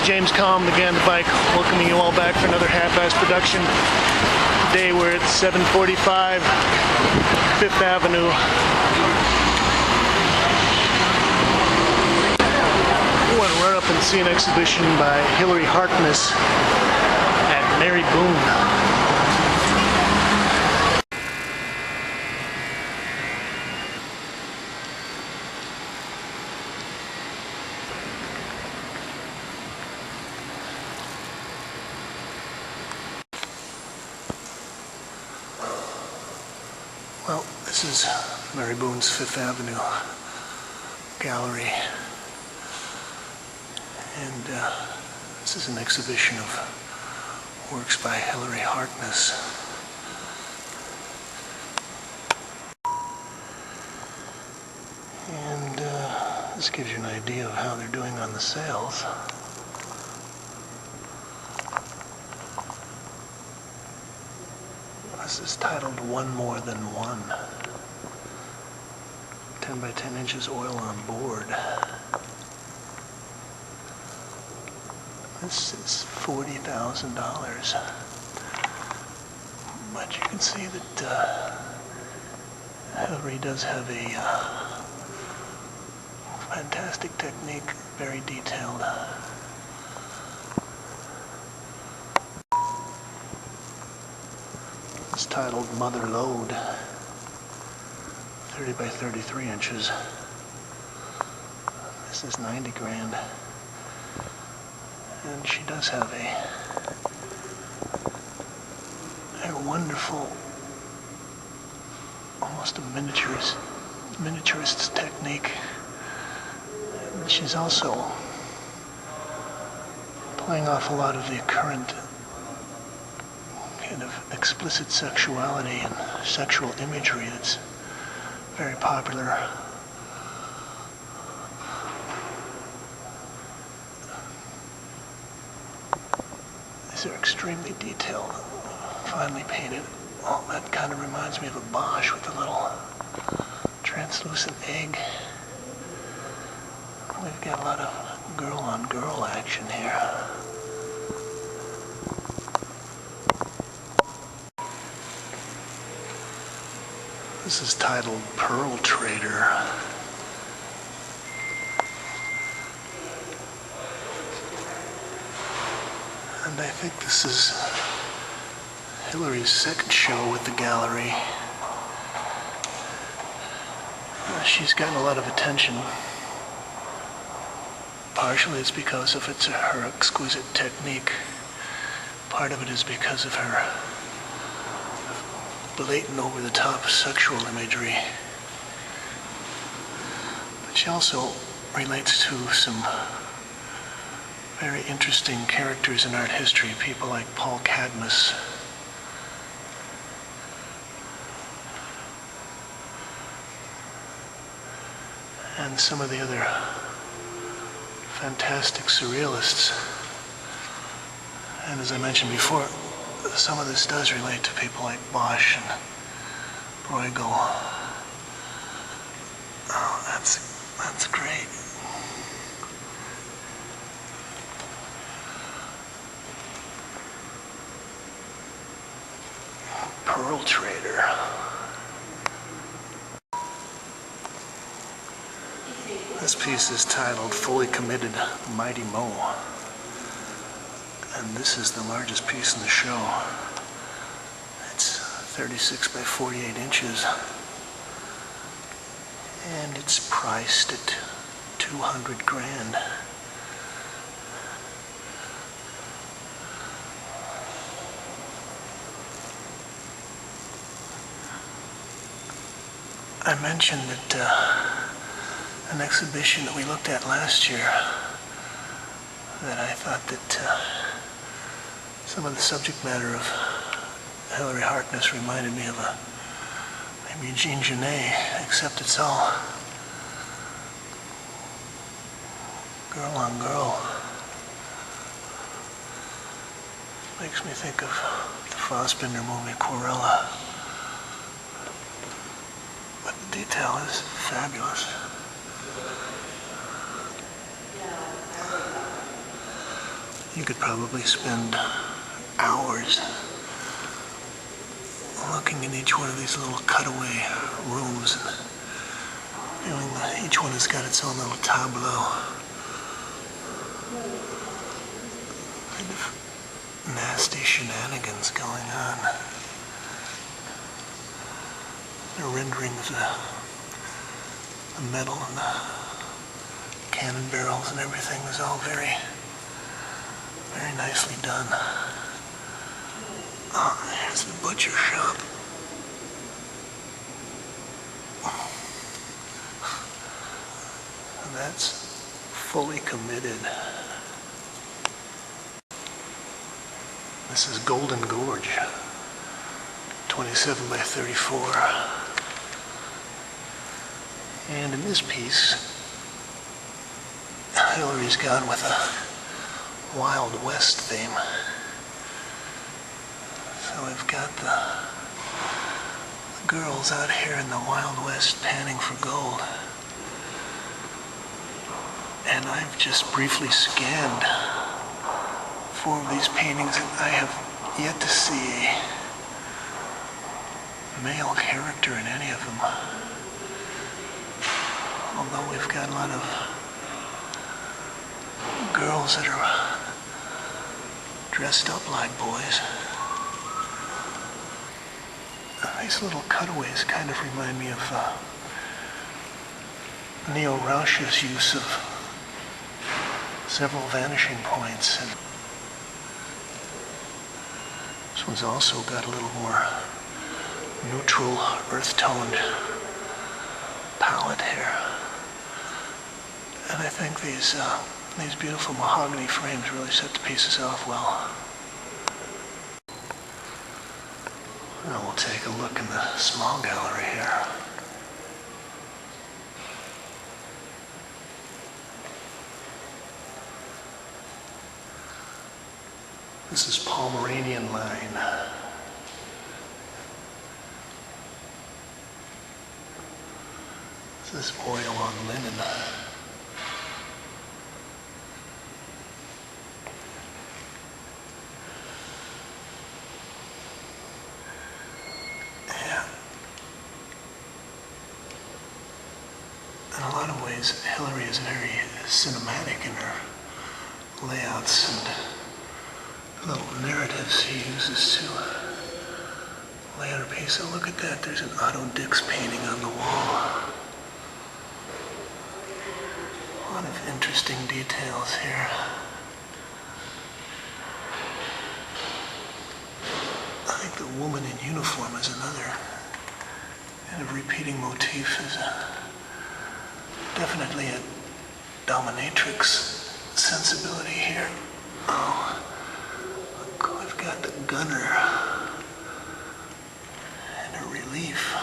Kalm, the guy on the bike, welcoming you all back for another half-ass production. Today we're at 745 5th Avenue. We want to run up and see an exhibition by Hilary Harkness at Mary Boone. Well, this is Mary Boone's 5th Avenue gallery, and this is an exhibition of works by Hilary Harkness. And this gives you an idea of how they're doing on the sales. This is titled One More Than One. 10 by 10 inches oil on board. This is $40,000. But you can see that Hilary does have a fantastic technique, very detailed. It's titled Mother Load, 30 by 33 inches. This is 90 grand. And she does have a wonderful, almost a miniaturist technique. And she's also playing off a lot of the current kind of explicit sexuality and sexual imagery that's very popular. These are extremely detailed, finely painted. Oh, that kind of reminds me of a Bosch with a little translucent egg. We've got a lot of girl-on-girl action here. This is titled Pearl Trader. And I think this is Hilary's second show with the gallery. She's gotten a lot of attention. Partially it's because of her exquisite technique. Part of it is because of her blatant, over-the-top sexual imagery. But she also relates to some very interesting characters in art history, people like Paul Cadmus. And some of the other fantastic surrealists. And as I mentioned before, some of this does relate to people like Bosch and Bruegel. Oh, that's great. Pearl Trader. This piece is titled Fully Committed Mighty Mo. And this is the largest piece in the show. It's 36 by 48 inches. And it's priced at 200 grand. I mentioned that an exhibition that we looked at last year, that I thought that some of the subject matter of Hilary Harkness reminded me of maybe Jean Genet, except it's all girl on girl. Makes me think of the Fassbinder movie Quarella. But the detail is fabulous. You could probably spend hours looking in each one of these little cutaway rooms and feeling that each one has got its own little tableau. Kind of nasty shenanigans going on. The rendering of the metal and the cannon barrels and everything was all very, very nicely done. Oh, there's the butcher shop. And that's fully committed. This is Golden Gorge, 27 by 34. And in this piece, Hilary's gone with a Wild West theme. So we've got the girls out here in the Wild West panning for gold. And I've just briefly scanned 4 of these paintings, and I have yet to see a male character in any of them. Although we've got a lot of girls that are dressed up like boys. These little cutaways kind of remind me of Neo Rausch's use of several vanishing points. And this one's also got a little more neutral, earth-toned palette here. And I think these beautiful mahogany frames really set the pieces off well. Now we'll take a look in the small gallery here. This is Pomeranian line. This is oil on linen. In a lot of ways, Hilary is very cinematic in her layouts and little narratives she uses to lay out her piece. So look at that, there's an Otto Dix painting on the wall. A lot of interesting details here. I think the woman in uniform is another kind of repeating motif. Is definitely a dominatrix sensibility here. Oh, look, we've got the gunner and a relief.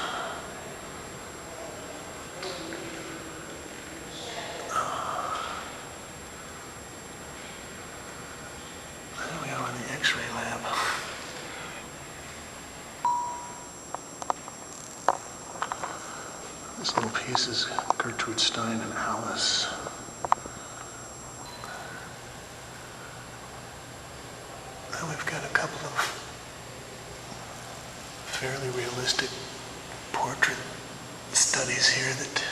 There we are in the X-ray lab. This little piece is Gertrude Stein and Alice. Now we've got a couple of fairly realistic portrait studies here that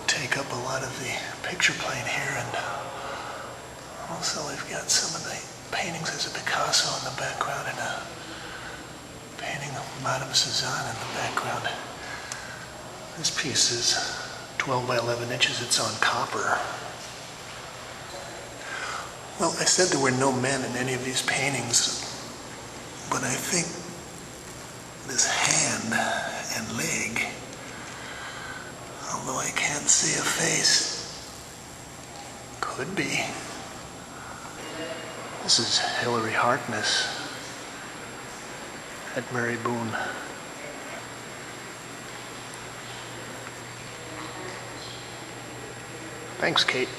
take up a lot of the picture plane here, and also we've got some of the paintings. There's a Picasso in the background and a painting of Madame Cézanne in the background. This piece is 12 by 11 inches. It's on copper. Well, I said there were no men in any of these paintings, but I think this hand and leg, although I can't see a face, could be. This is Hilary Harkness at Mary Boone. Thanks, Kate.